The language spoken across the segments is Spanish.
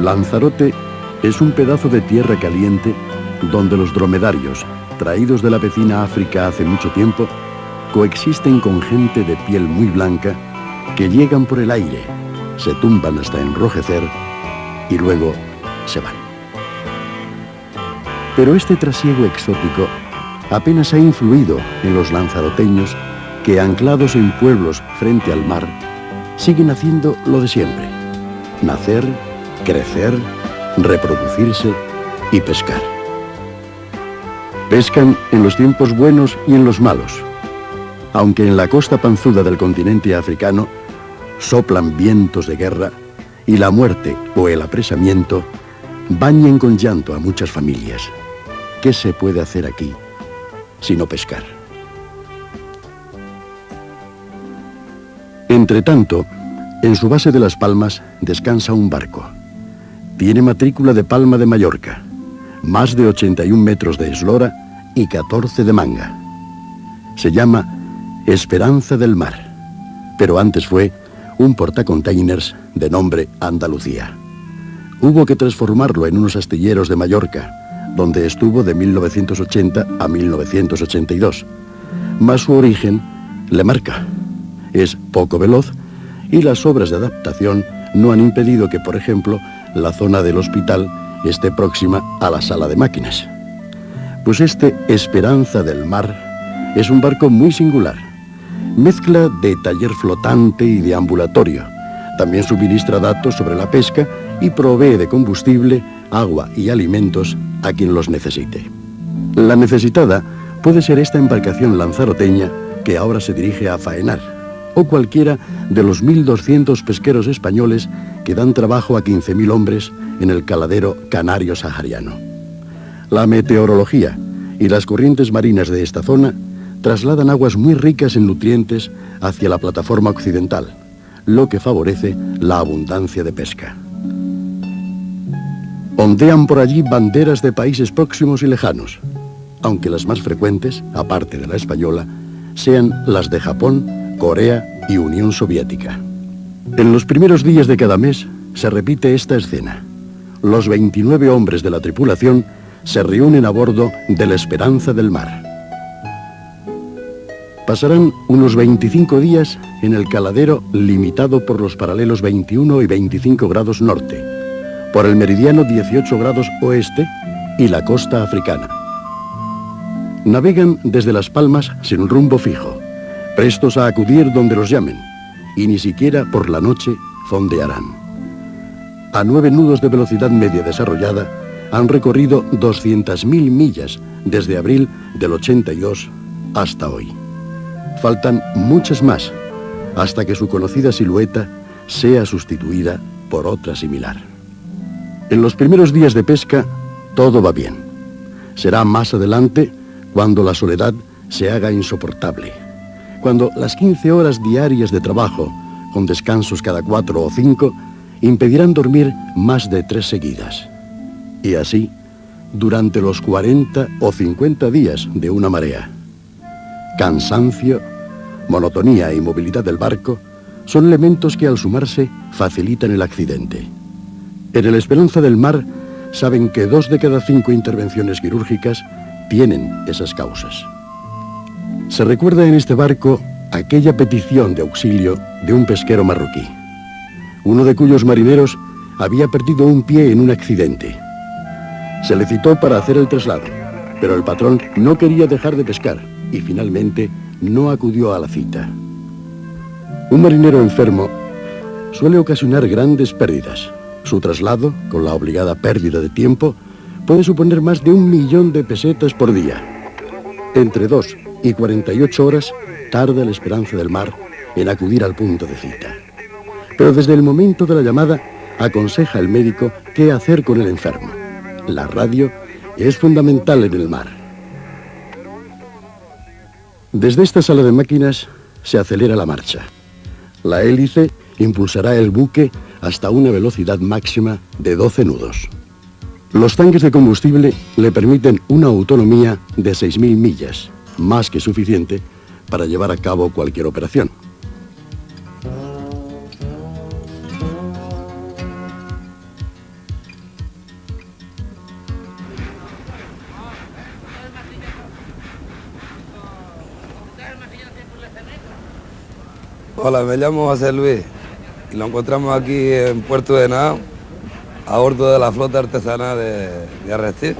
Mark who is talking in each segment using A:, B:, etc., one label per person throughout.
A: Lanzarote es un pedazo de tierra caliente donde los dromedarios, traídos de la vecina África hace mucho tiempo, coexisten con gente de piel muy blanca que llegan por el aire, se tumban hasta enrojecer y luego se van. Pero este trasiego exótico apenas ha influido en los lanzaroteños que, anclados en pueblos frente al mar, siguen haciendo lo de siempre: nacer, crecer, reproducirse y pescar. Pescan en los tiempos buenos y en los malos. Aunque en la costa panzuda del continente africano soplan vientos de guerra y la muerte o el apresamiento bañen con llanto a muchas familias, ¿qué se puede hacer aquí sino pescar? Entretanto, en su base de Las Palmas descansa un barco. Tiene matrícula de Palma de Mallorca, más de 81 metros de eslora y 14 de manga. Se llama Esperanza del Mar, pero antes fue un portacontainers de nombre Andalucía. Hubo que transformarlo en unos astilleros de Mallorca, donde estuvo de 1980 a 1982. Mas su origen le marca. Es poco veloz y las obras de adaptación no han impedido que, por ejemplo, la zona del hospital esté próxima a la sala de máquinas. Pues este Esperanza del Mar es un barco muy singular. Mezcla de taller flotante y de ambulatorio. También suministra datos sobre la pesca y provee de combustible, agua y alimentos a quien los necesite. La necesitada puede ser esta embarcación lanzaroteña que ahora se dirige a faenar, o cualquiera de los 1.200 pesqueros españoles que dan trabajo a 15.000 hombres en el caladero canario sahariano. La meteorología y las corrientes marinas de esta zona trasladan aguas muy ricas en nutrientes hacia la plataforma occidental, lo que favorece la abundancia de pesca. Ondean por allí banderas de países próximos y lejanos, aunque las más frecuentes, aparte de la española, sean las de Japón, Corea y Unión Soviética. En los primeros días de cada mes se repite esta escena. Los 29 hombres de la tripulación se reúnen a bordo de la Esperanza del Mar. Pasarán unos 25 días en el caladero limitado por los paralelos 21 y 25 grados norte, por el meridiano 18 grados oeste y la costa africana. Navegan desde Las Palmas sin rumbo fijo, prestos a acudir donde los llamen, y ni siquiera por la noche fondearán. A 9 nudos de velocidad media desarrollada, han recorrido 200.000 millas desde abril del 82 hasta hoy. Faltan muchas más, hasta que su conocida silueta sea sustituida por otra similar. En los primeros días de pesca, todo va bien. Será más adelante cuando la soledad se haga insoportable, cuando las 15 horas diarias de trabajo, con descansos cada 4 o 5, impedirán dormir más de 3 seguidas. Y así, durante los 40 o 50 días de una marea. Cansancio, monotonía y movilidad del barco son elementos que al sumarse facilitan el accidente. En el Esperanza del Mar saben que 2 de cada 5 intervenciones quirúrgicas tienen esas causas. Se recuerda en este barco aquella petición de auxilio de un pesquero marroquí, uno de cuyos marineros había perdido un pie en un accidente. Se le citó para hacer el traslado, pero el patrón no quería dejar de pescar y finalmente no acudió a la cita. Un marinero enfermo suele ocasionar grandes pérdidas. Su traslado, con la obligada pérdida de tiempo, puede suponer más de 1 millón de pesetas por día. Entre 2 y 48 horas tarda la Esperanza del Mar en acudir al punto de cita. Pero desde el momento de la llamada aconseja el médico qué hacer con el enfermo. La radio es fundamental en el mar. Desde esta sala de máquinas se acelera la marcha. La hélice impulsará el buque hasta una velocidad máxima de 12 nudos. Los tanques de combustible le permiten una autonomía de 6.000 millas, más que suficiente para llevar a cabo cualquier operación.
B: Hola, me llamo José Luis y lo encontramos aquí en Puerto de Henao, a bordo de la flota artesanal de Arrecife,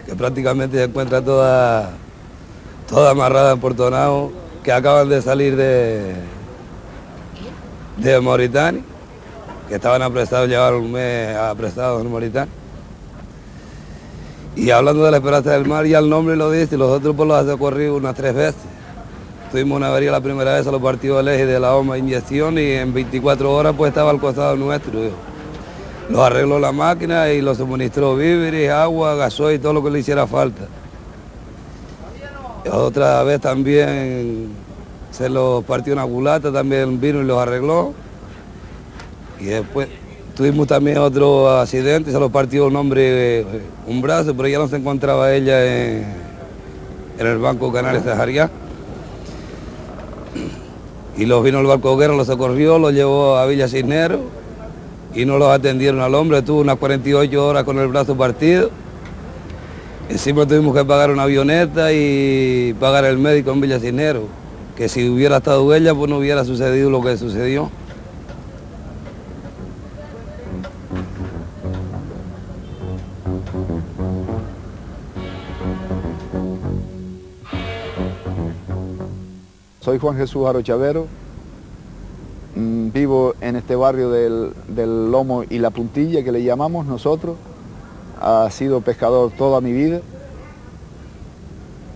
B: que prácticamente se encuentra toda amarrada en Puerto de Henao, que acaban de salir de Mauritania, que estaban apresados, llevaron un mes apresados en Mauritania. Y hablando de la Esperanza del Mar, ya el nombre lo dice, los otros pues los ha socorrido unas 3 veces. Tuvimos una avería la primera vez a los partidos del eje de la OMA inyección y en 24 horas pues estaba al costado nuestro. Los arregló la máquina y los suministró víveres, agua, gasoil, todo lo que le hiciera falta. Y otra vez también se los partió una culata, también vino y los arregló. Y después tuvimos también otro accidente, se los partió un hombre un brazo, pero ya no se encontraba ella en el Banco Canarias Sahariana. Y vino el barco guerra, lo socorrió, lo llevó a Villa Cisneros y no los atendieron al hombre, tuvo unas 48 horas con el brazo partido. Encima tuvimos que pagar una avioneta y pagar el médico en Villa Cisneros, que si hubiera estado ella pues no hubiera sucedido lo que sucedió.
C: Soy Juan Jesús Arochavero, vivo en este barrio del Lomo y la Puntilla, que le llamamos nosotros. Ha sido pescador toda mi vida.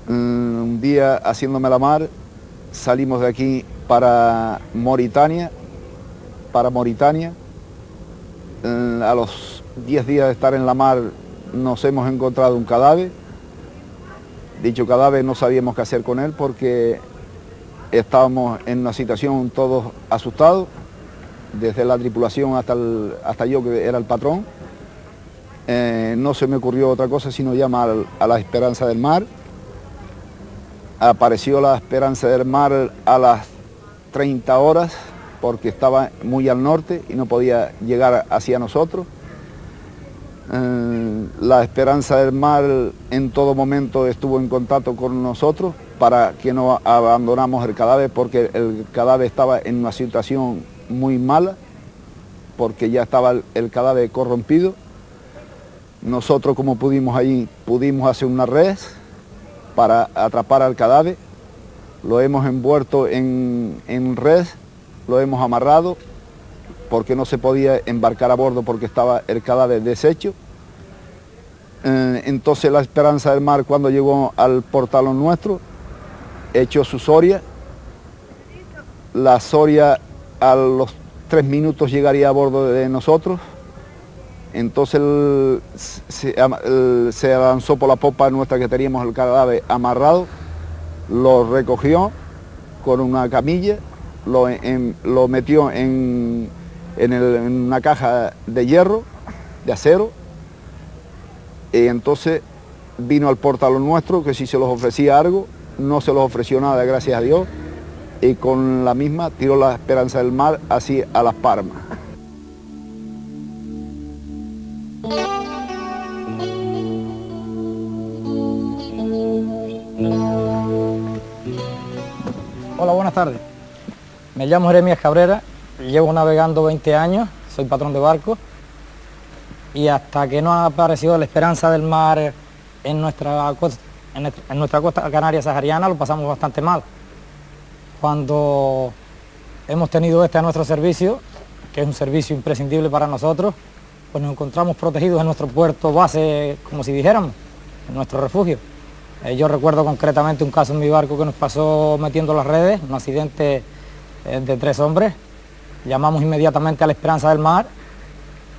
C: Un día, haciéndome la mar, salimos de aquí para Mauritania. A los 10 días de estar en la mar nos hemos encontrado un cadáver. Dicho cadáver no sabíamos qué hacer con él porque estábamos en una situación todos asustados, desde la tripulación hasta yo, que era el patrón. No se me ocurrió otra cosa sino llamar a la Esperanza del Mar. Apareció la Esperanza del Mar a las 30 horas porque estaba muy al norte y no podía llegar hacia nosotros. La Esperanza del Mar en todo momento estuvo en contacto con nosotros para que no abandonamos el cadáver, porque el cadáver estaba en una situación muy mala, porque ya estaba el cadáver corrompido. Nosotros, como pudimos allí, pudimos hacer una red para atrapar al cadáver, lo hemos envuelto en red, lo hemos amarrado, porque no se podía embarcar a bordo porque estaba el cadáver deshecho. Entonces la Esperanza del Mar, cuando llegó al portalón nuestro, echó su soria. La soria a los 3 minutos llegaría a bordo de nosotros. Entonces se avanzó por la popa nuestra, que teníamos el cadáver amarrado, lo recogió con una camilla, lo metió en una caja de hierro, de acero, y entonces vino al portalón nuestro, que si se los ofrecía algo, no se los ofreció nada, gracias a Dios, y con la misma tiró la Esperanza del Mar así a Las Palmas.
D: Hola, buenas tardes. Me llamo Jeremías Cabrera, llevo navegando 20 años, soy patrón de barco, y hasta que no ha aparecido la Esperanza del Mar en nuestra costa canaria sahariana lo pasamos bastante mal. Cuando hemos tenido a nuestro servicio, que es un servicio imprescindible para nosotros, pues nos encontramos protegidos en nuestro puerto base, como si dijéramos, en nuestro refugio. Yo recuerdo concretamente un caso en mi barco que nos pasó metiendo las redes, un accidente de 3 hombres. Llamamos inmediatamente a la Esperanza del Mar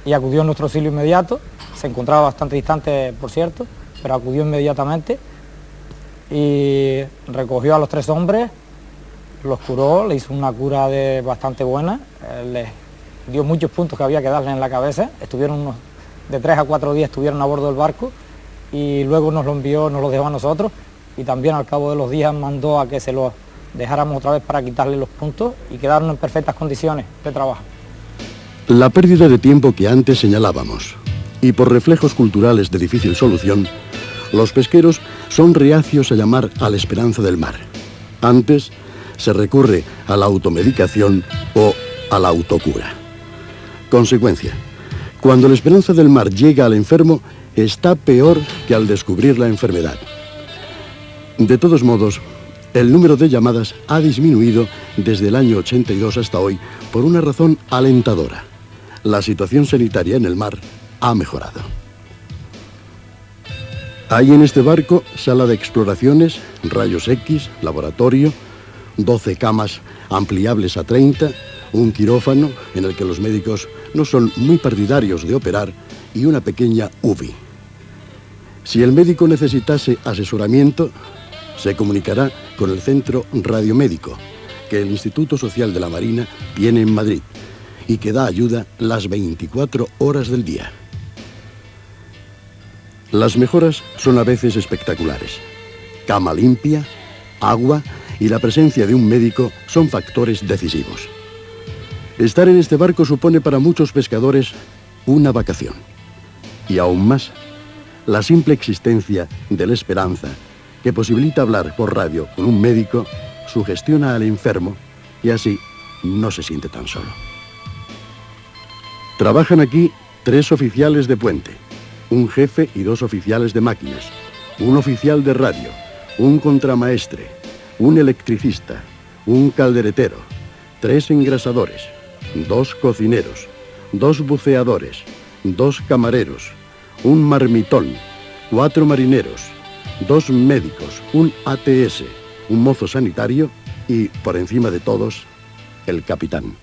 D: y acudió en nuestro auxilio inmediato. Se encontraba bastante distante, por cierto, pero acudió inmediatamente y recogió a los 3 hombres, los curó, le hizo una cura bastante buena, les dio muchos puntos que había que darle en la cabeza. Estuvieron de 3 a 4 días estuvieron a bordo del barco y luego nos lo envió, nos lo dejó a nosotros, y también al cabo de los días mandó a que se lo dejáramos otra vez para quitarle los puntos y quedarnos en perfectas condiciones de trabajo.
A: La pérdida de tiempo que antes señalábamos, y por reflejos culturales de difícil solución, los pesqueros son reacios a llamar a la Esperanza del Mar. Antes se recurre a la automedicación o a la autocura. Consecuencia: cuando la esperanza del mar llega al enfermo, está peor que al descubrir la enfermedad. De todos modos, el número de llamadas ha disminuido desde el año 82 hasta hoy por una razón alentadora. La situación sanitaria en el mar ha mejorado. Hay en este barco sala de exploraciones, rayos X, laboratorio, 12 camas ampliables a 30, un quirófano en el que los médicos no son muy partidarios de operar y una pequeña UBI. Si el médico necesitase asesoramiento, se comunicará con el Centro Radiomédico que el Instituto Social de la Marina tiene en Madrid y que da ayuda las 24 horas del día. Las mejoras son a veces espectaculares. Cama limpia, agua y la presencia de un médico son factores decisivos. Estar en este barco supone para muchos pescadores una vacación. Y aún más, la simple existencia de la esperanza, que posibilita hablar por radio con un médico, sugestiona al enfermo y así no se siente tan solo. Trabajan aquí 3 oficiales de puente, un jefe y 2 oficiales de máquinas, un oficial de radio, un contramaestre, un electricista, un calderetero, 3 engrasadores, 2 cocineros, 2 buceadores, 2 camareros, un marmitón, 4 marineros, 2 médicos, un ATS, un mozo sanitario y, por encima de todos, el capitán.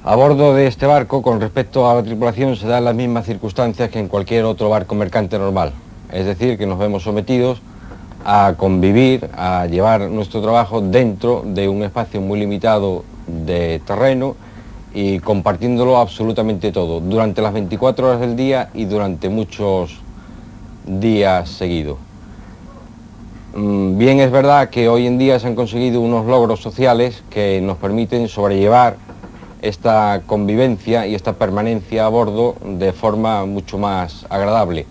E: A bordo de este barco, con respecto a la tripulación, se dan las mismas circunstancias que en cualquier otro barco mercante normal. Es decir, que nos vemos sometidos a convivir, a llevar nuestro trabajo dentro de un espacio muy limitado de terreno y compartiéndolo absolutamente todo, durante las 24 horas del día y durante muchos días seguidos. Bien es verdad que hoy en día se han conseguido unos logros sociales que nos permiten sobrellevar esta convivencia y esta permanencia a bordo de forma mucho más agradable.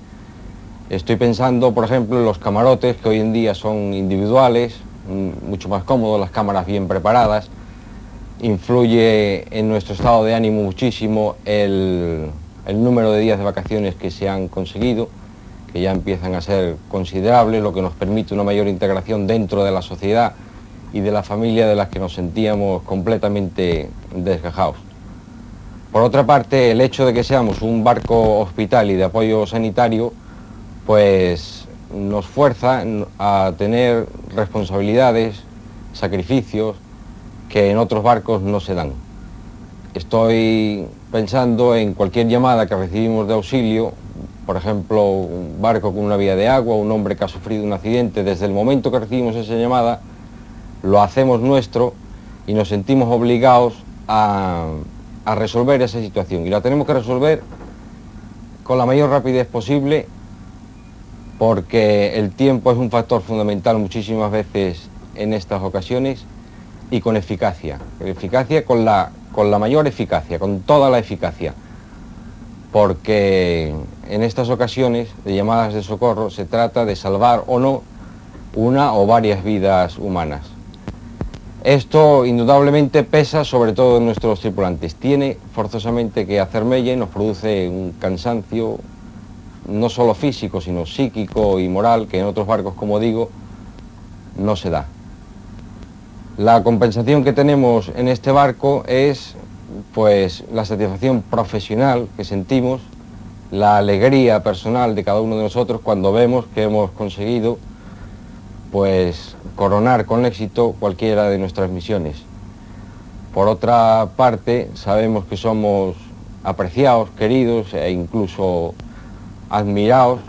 E: Estoy pensando, por ejemplo, en los camarotes, que hoy en día son individuales, mucho más cómodos, las cámaras bien preparadas. Influye en nuestro estado de ánimo muchísimo el número de días de vacaciones que se han conseguido, que ya empiezan a ser considerables, lo que nos permite una mayor integración dentro de la sociedad y de la familia de las que nos sentíamos completamente desgajados. Por otra parte, el hecho de que seamos un barco hospital y de apoyo sanitario, pues nos fuerza a tener responsabilidades, sacrificios que en otros barcos no se dan. Estoy pensando en cualquier llamada que recibimos de auxilio, por ejemplo, un barco con una vía de agua, un hombre que ha sufrido un accidente. Desde el momento que recibimos esa llamada, lo hacemos nuestro y nos sentimos obligados a resolver esa situación. Y la tenemos que resolver con la mayor rapidez posible, porque el tiempo es un factor fundamental muchísimas veces en estas ocasiones, y con eficacia. Con la mayor eficacia, con toda la eficacia. Porque en estas ocasiones de llamadas de socorro se trata de salvar o no una o varias vidas humanas. Esto indudablemente pesa sobre todo en nuestros tripulantes. Tiene forzosamente que hacer mella y nos produce un cansancio no solo físico, sino psíquico y moral, que en otros barcos, como digo, no se da. La compensación que tenemos en este barco es, pues, la satisfacción profesional que sentimos, la alegría personal de cada uno de nosotros cuando vemos que hemos conseguido, pues, coronar con éxito cualquiera de nuestras misiones. Por otra parte, sabemos que somos apreciados, queridos e incluso admirados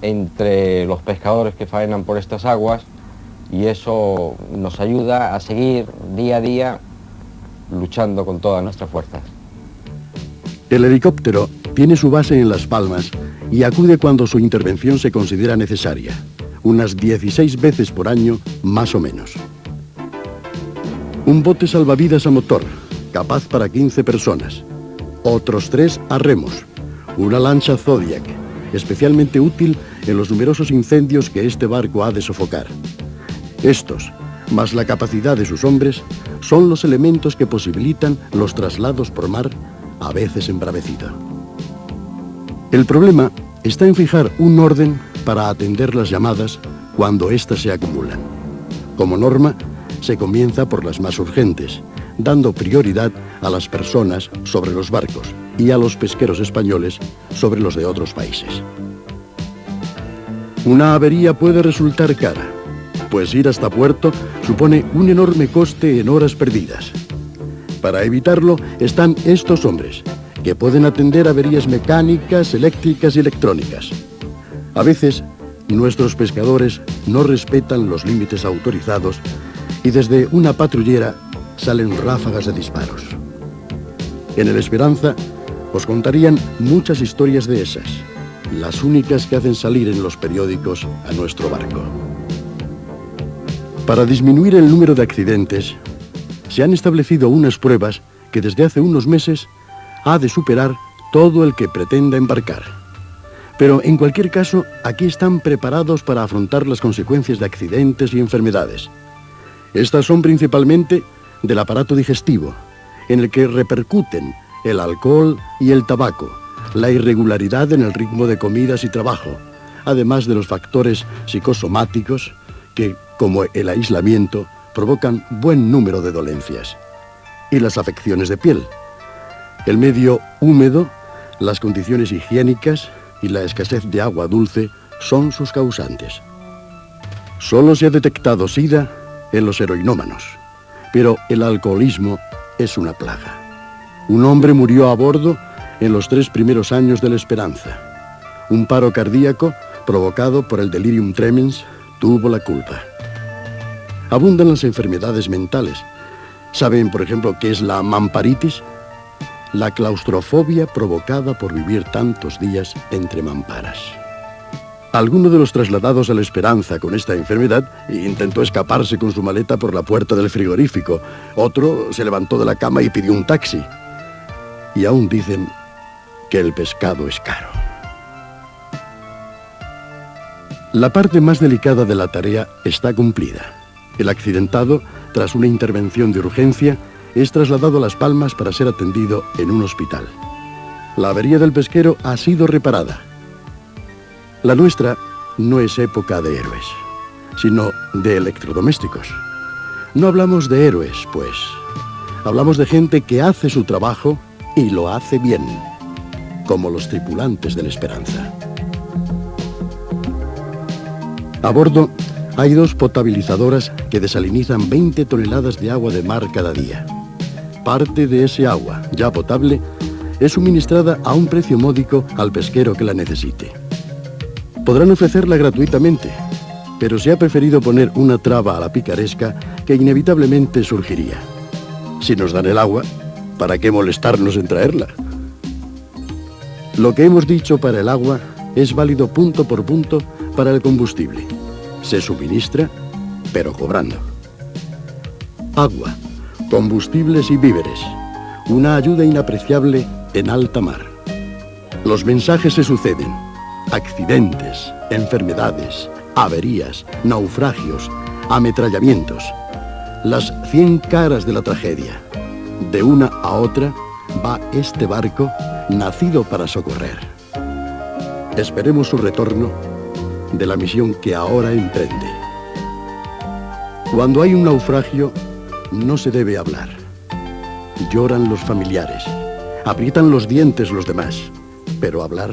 E: entre los pescadores que faenan por estas aguas, y eso nos ayuda a seguir día a día luchando con todas nuestras fuerzas.
A: El helicóptero tiene su base en Las Palmas y acude cuando su intervención se considera necesaria, unas 16 veces por año, más o menos. Un bote salvavidas a motor, capaz para 15 personas, otros 3 a remos, una lancha Zodiac, especialmente útil en los numerosos incendios que este barco ha de sofocar. Estos, más la capacidad de sus hombres, son los elementos que posibilitan los traslados por mar, a veces embravecido. El problema está en fijar un orden para atender las llamadas cuando éstas se acumulan. Como norma, se comienza por las más urgentes, dando prioridad a las personas sobre los barcos y a los pesqueros españoles sobre los de otros países. Una avería puede resultar cara, pues ir hasta puerto supone un enorme coste en horas perdidas. Para evitarlo están estos hombres, que pueden atender averías mecánicas, eléctricas y electrónicas. A veces, nuestros pescadores no respetan los límites autorizados y desde una patrullera salen ráfagas de disparos. En el Esperanza os contarían muchas historias de esas, las únicas que hacen salir en los periódicos a nuestro barco. Para disminuir el número de accidentes, se han establecido unas pruebas que desde hace unos meses ha de superar todo el que pretenda embarcar. Pero en cualquier caso, aquí están preparados para afrontar las consecuencias de accidentes y enfermedades. Estas son principalmente del aparato digestivo, en el que repercuten el alcohol y el tabaco, la irregularidad en el ritmo de comidas y trabajo, además de los factores psicosomáticos que, como el aislamiento, provocan buen número de dolencias, y las afecciones de piel. El medio húmedo, las condiciones higiénicas y la escasez de agua dulce son sus causantes. Solo se ha detectado SIDA en los heroinómanos, pero el alcoholismo es una plaga. Un hombre murió a bordo en los 3 primeros años de la Esperanza. Un paro cardíaco provocado por el delirium tremens tuvo la culpa. Abundan las enfermedades mentales. ¿Saben, por ejemplo, qué es la mamparitis? La claustrofobia provocada por vivir tantos días entre mamparas. Alguno de los trasladados a la Esperanza con esta enfermedad intentó escaparse con su maleta por la puerta del frigorífico. Otro se levantó de la cama y pidió un taxi. Y aún dicen que el pescado es caro. La parte más delicada de la tarea está cumplida. El accidentado, tras una intervención de urgencia, es trasladado a Las Palmas para ser atendido en un hospital. La avería del pesquero ha sido reparada. La nuestra no es época de héroes, sino de electrodomésticos. No hablamos de héroes, pues. Hablamos de gente que hace su trabajo y lo hace bien, como los tripulantes de la Esperanza. A bordo hay 2 potabilizadoras que desalinizan 20 toneladas de agua de mar cada día. Parte de ese agua, ya potable, es suministrada a un precio módico al pesquero que la necesite. Podrán ofrecerla gratuitamente, pero se ha preferido poner una traba a la picaresca que inevitablemente surgiría. Si nos dan el agua, ¿para qué molestarnos en traerla? Lo que hemos dicho para el agua es válido punto por punto para el combustible. Se suministra, pero cobrando. Agua, combustibles y víveres. Una ayuda inapreciable en alta mar. Los mensajes se suceden. Accidentes, enfermedades, averías, naufragios, ametrallamientos. Las 100 caras de la tragedia. De una a otra va este barco nacido para socorrer. Esperemos su retorno de la misión que ahora emprende. Cuando hay un naufragio, no se debe hablar. Lloran los familiares, aprietan los dientes los demás, pero hablar...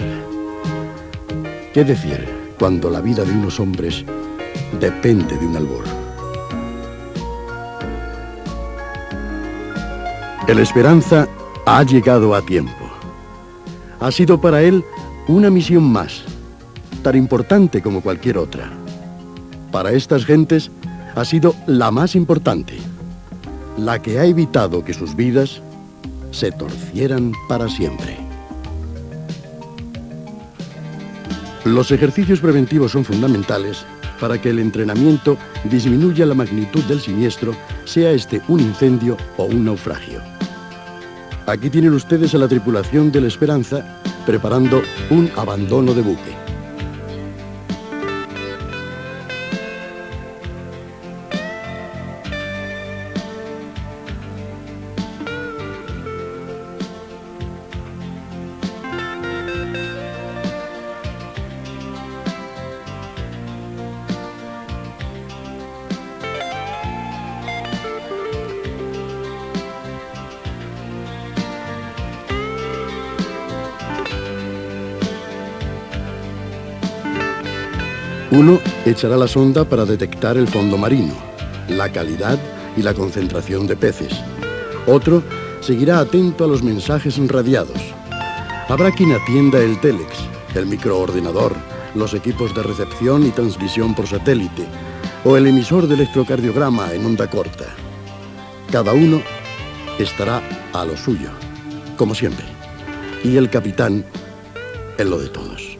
A: ¿Qué decir cuando la vida de unos hombres depende de un albor? El Esperanza ha llegado a tiempo. Ha sido para él una misión más, tan importante como cualquier otra. Para estas gentes ha sido la más importante, la que ha evitado que sus vidas se torcieran para siempre. Los ejercicios preventivos son fundamentales para que el entrenamiento disminuya la magnitud del siniestro, sea este un incendio o un naufragio. Aquí tienen ustedes a la tripulación de la Esperanza preparando un abandono de buque. Uno echará la sonda para detectar el fondo marino, la calidad y la concentración de peces. Otro seguirá atento a los mensajes radiados. Habrá quien atienda el télex, el microordenador, los equipos de recepción y transmisión por satélite o el emisor de electrocardiograma en onda corta. Cada uno estará a lo suyo, como siempre, y el capitán en lo de todos.